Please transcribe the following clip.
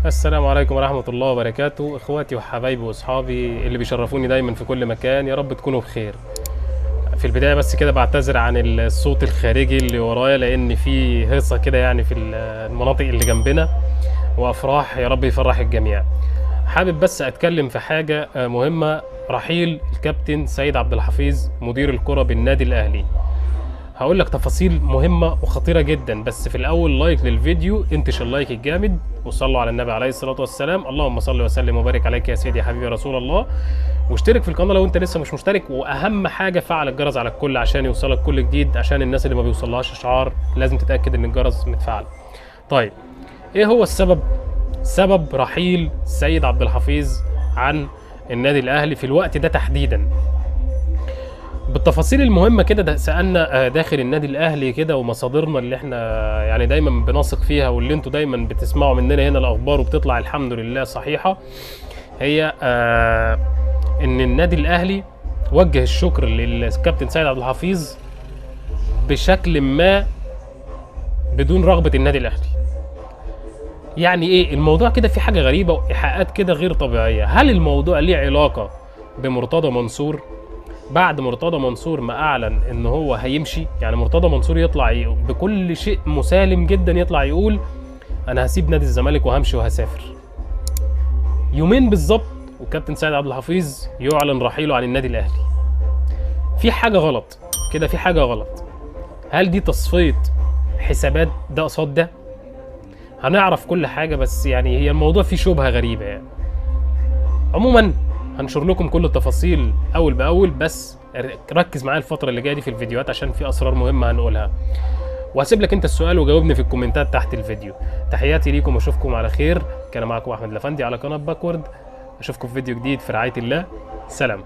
السلام عليكم ورحمة الله وبركاته، اخواتي وحبايبي واصحابي اللي بيشرفوني دايما في كل مكان، يا رب تكونوا بخير. في البداية بس كده بعتذر عن الصوت الخارجي اللي ورايا، لان في هيصة كده يعني في المناطق اللي جنبنا وافراح، يا رب يفرح الجميع. حابب بس اتكلم في حاجة مهمة، رحيل الكابتن سيد عبد الحفيظ مدير الكرة بالنادي الاهلي. هقول لك تفاصيل مهمة وخطيرة جدا، بس في الأول لايك للفيديو، انتشر اللايك الجامد، وصلوا على النبي عليه الصلاة والسلام. اللهم صل وسلم وبارك عليك يا سيدي يا حبيبي رسول الله. واشترك في القناة لو انت لسه مش مشترك، وأهم حاجة فعل الجرس على الكل عشان يوصلك كل جديد، عشان الناس اللي ما بيوصلهاش إشعار لازم تتأكد إن الجرس متفعل. طيب، إيه هو السبب؟ سبب رحيل سيد عبد الحفيظ عن النادي الأهلي في الوقت ده تحديدا. بالتفاصيل المهمه كده، ده سالنا داخل النادي الاهلي كده، ومصادرنا اللي احنا يعني دايما بنثق فيها، واللي انتوا دايما بتسمعوا مننا هنا الاخبار وبتطلع الحمد لله صحيحه، هي ان النادي الاهلي وجه الشكر للكابتن سيد عبد الحفيظ بشكل ما بدون رغبه النادي الاهلي. يعني ايه الموضوع كده؟ في حاجه غريبه وايحاءات كده غير طبيعيه. هل الموضوع ليه علاقه بمرتضى منصور؟ بعد مرتضى منصور ما اعلن ان هو هيمشي، يعني مرتضى منصور يطلع بكل شيء مسالم جدا يطلع يقول انا هسيب نادي الزمالك وهمشي وهسافر. يومين بالظبط وكابتن سيد عبد الحفيظ يعلن رحيله عن النادي الاهلي. في حاجه غلط كده، في حاجه غلط. هل دي تصفيه حسابات ده قصاد ده؟ هنعرف كل حاجه، بس يعني هي الموضوع فيه شبهه غريبه يعني. عموما هنشر لكم كل التفاصيل اول باول، بس ركز معايا الفتره اللي جايه دي في الفيديوهات عشان في اسرار مهمه هنقولها. وهسيب لك انت السؤال وجاوبني في الكومنتات تحت الفيديو. تحياتي ليكم واشوفكم على خير. كان معكم احمد الافندي على قناه باكورد. اشوفكم في فيديو جديد في رعايه الله. سلام.